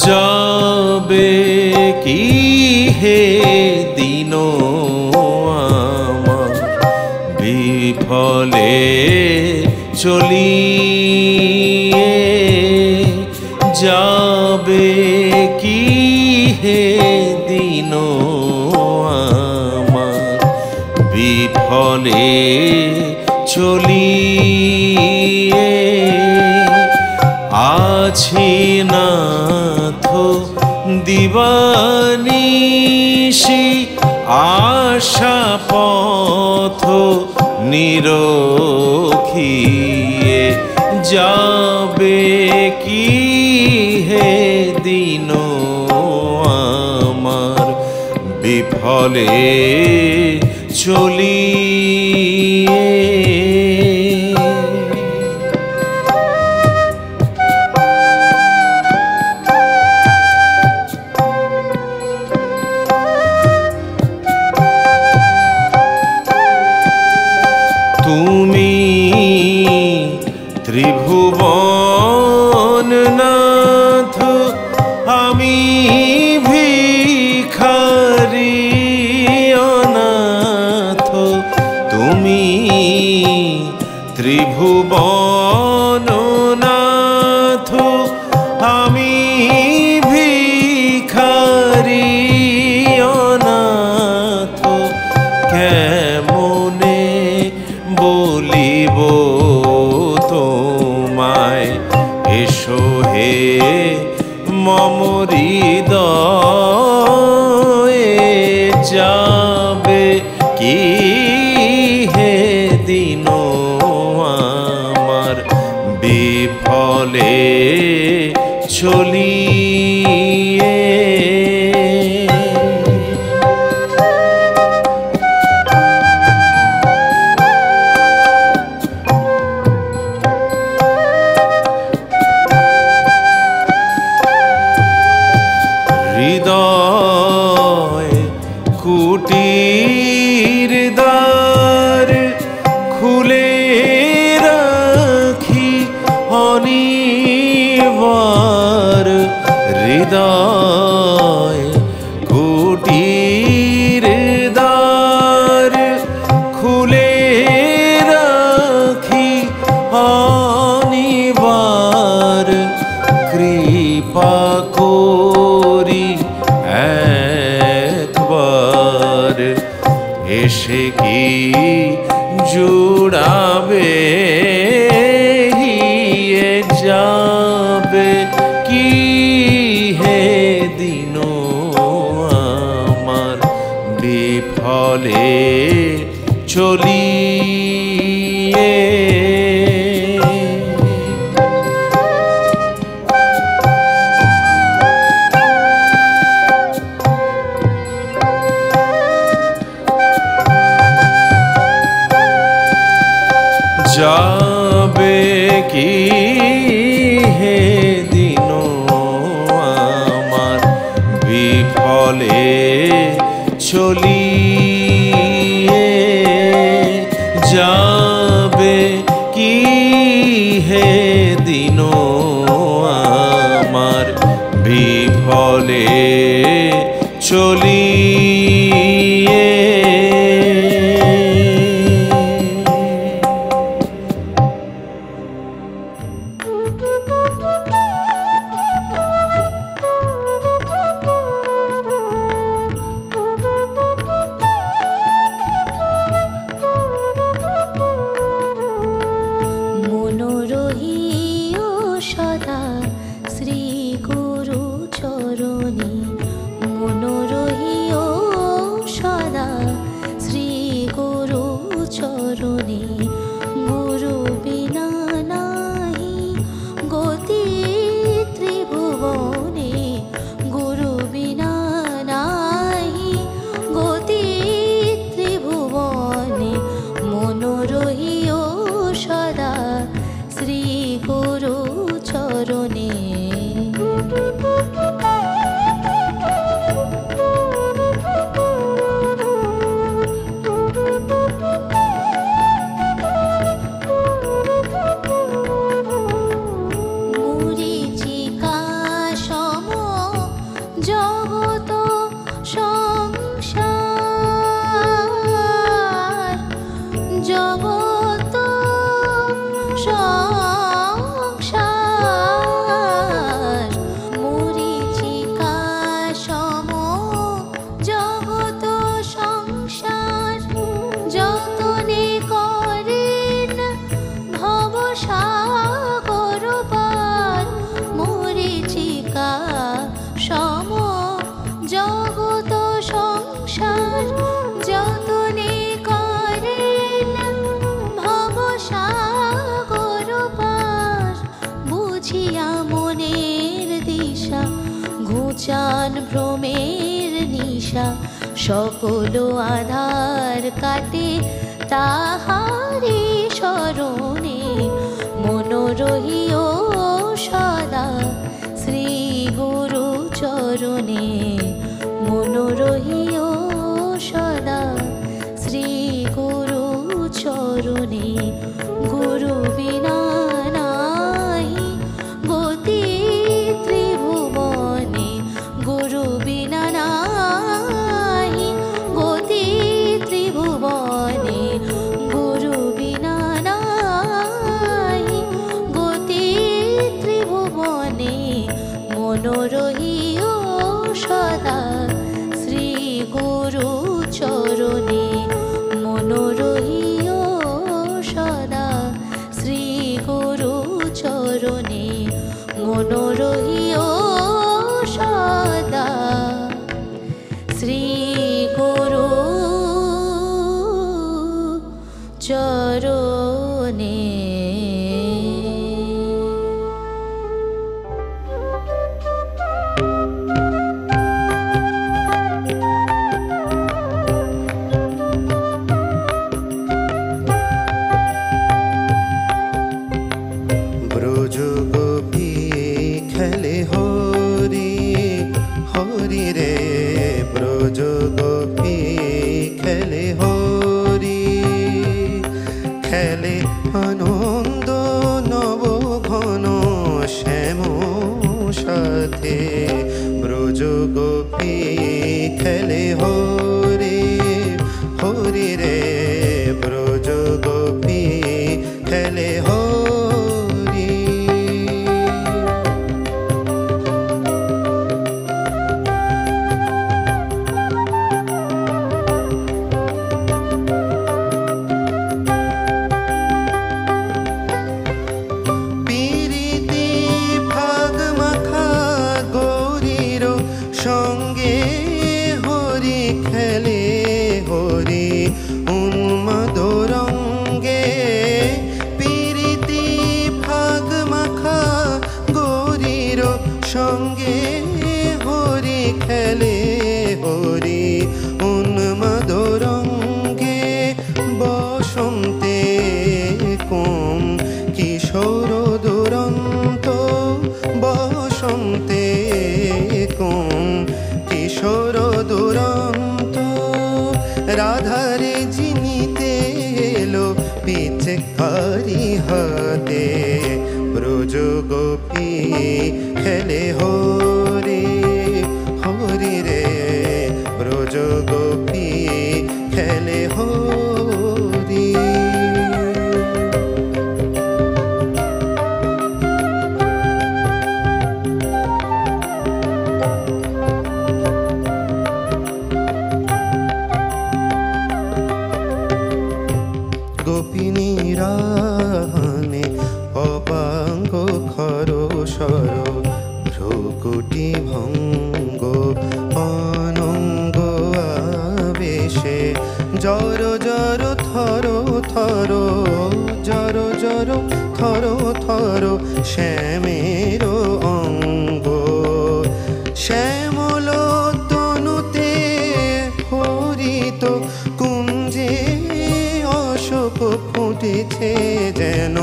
যাবে কি হে দিন আমার বিফলে চলিয়ে, যাবে কি হে দিন আমার বিফলে চলিয়ে। আছি নাথ দিবানিশি আশা পথ নিরখিয়ে, যাবে কি হে দিন আমার বিফলে চলিয়ে। তুমি ত্রিভুবন নাথ, আমি ভিখারি অনাথ। তুমি ত্রিভুবন নাথ, আমি ভিখারি অনাথ। কেমনে বলিব তোমায়, এসো হে মম হৃদয়ে। যাবে কি হে দিন আমার বিফলে চলিয়ে। হৃদয় কুটির দ্বার খুলে রাখি অনিবার। হৃদয় কুটির দ্বার খুলে রাখি অনিবার। কৃপা করি একবার এসে কি জুড়াবে, হিয়ে যাবে কি হে দিন আমার বিফলে চলিয়ে। যাবে কি হে দিন আমার বিফলে চলিয়ে। যাবে কি হে দিন আমার বিফলে চলিয়ে। মনোরহিও সদা শ্রী গুরু চরণে, মনোরহিও সদা শ্রী গুরু চরণে। গুরু বিনা নাহি গতি ত্রিভুবনে, গুরু বিনা নাহি গতি ত্রিভুবনে। মনোরহিও সদা শ্রী গুরু চরণে। নিশা সকল আধার কাটে তাহারি শরণে মন রহিও সদা শ্রী গুরু চরণে মন রহিও সদা শ্রী গুরু চরণে গুরু বিনা নাহি গতি ত্রিভুবনে গুরু বিনা নাহি গতি ত্রিভুবনে গুরু বিনা নাহি গতি ত্রিভুবনে মন রহিও সদা শ্রী গুরু চরণে মন রহিও সদা শ্রী গুরু চরণে মন রহিও সদা শ্রী গুরু চরণে। ব্রজ গোপী খেলে হরি হরি রে, ব্রজ গোপী খেলে হরি, খেলে আনন্দ নব ঘন শ্যাম সাথে, ব্রজ গোপী খেলে হরি হরি রে, ব্রজ গোপী খেলে হরি। সঙ্গে হরি খেলে হরি উন্মাদ রঙ্গে, প্রীতি ভাগ মাখা গৌরীর সঙ্গে হরি খেলে হরি উন্মাদ রঙ্গে, বসন্তে কম কিশোর দুরন্ত, বসন্তে কম কিশোর দুরন্ত, রাধারে জিনিতে এলো পিচকারি হাতে, ব্রজ গোপী খেলে হরি হরি রে, ব্রজ গোপী খেলে হরি। গোপিনীরাহানে অপাঙ্গ খর সর, ভ্রুকুটি ভঙ্গ অনঙ্গ আবেশে, জর জর থর থর, জর জর থর থর শ্যামের অঙ্গ, শ্যামল তনুতে হরিত কুঞ্জে অশোক ফুটেছে যেন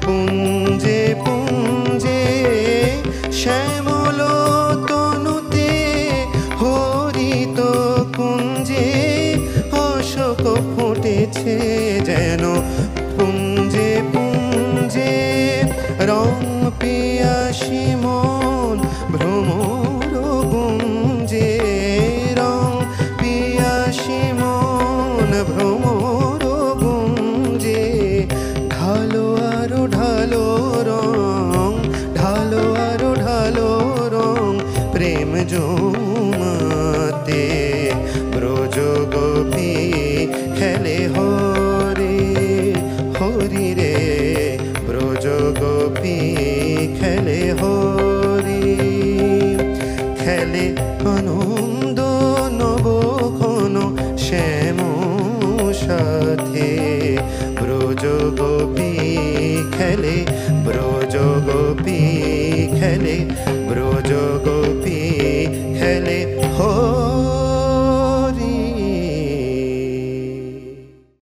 পুঞ্জে পুঞ্জে, শ্যামল তনুতে হরিত কুঞ্জে অশোক ফুটেছে যেন পুঞ্জে পুঞ্জে, রং পিয়াসী মন ভ্রমর গুঞ্জে, রং পিয়াসী মন ভ্রমর গুঞ্জে, ঢালো আরো ঢালো রং, ঢালো আরো ঢালো রং প্রেম জমাতে, ব্রজ গোপী খেলে হরি হরি রে, ব্রজ গোপী খেলে হরি, খেলে আনন্দ নব ঘন শ্যাম সাথে।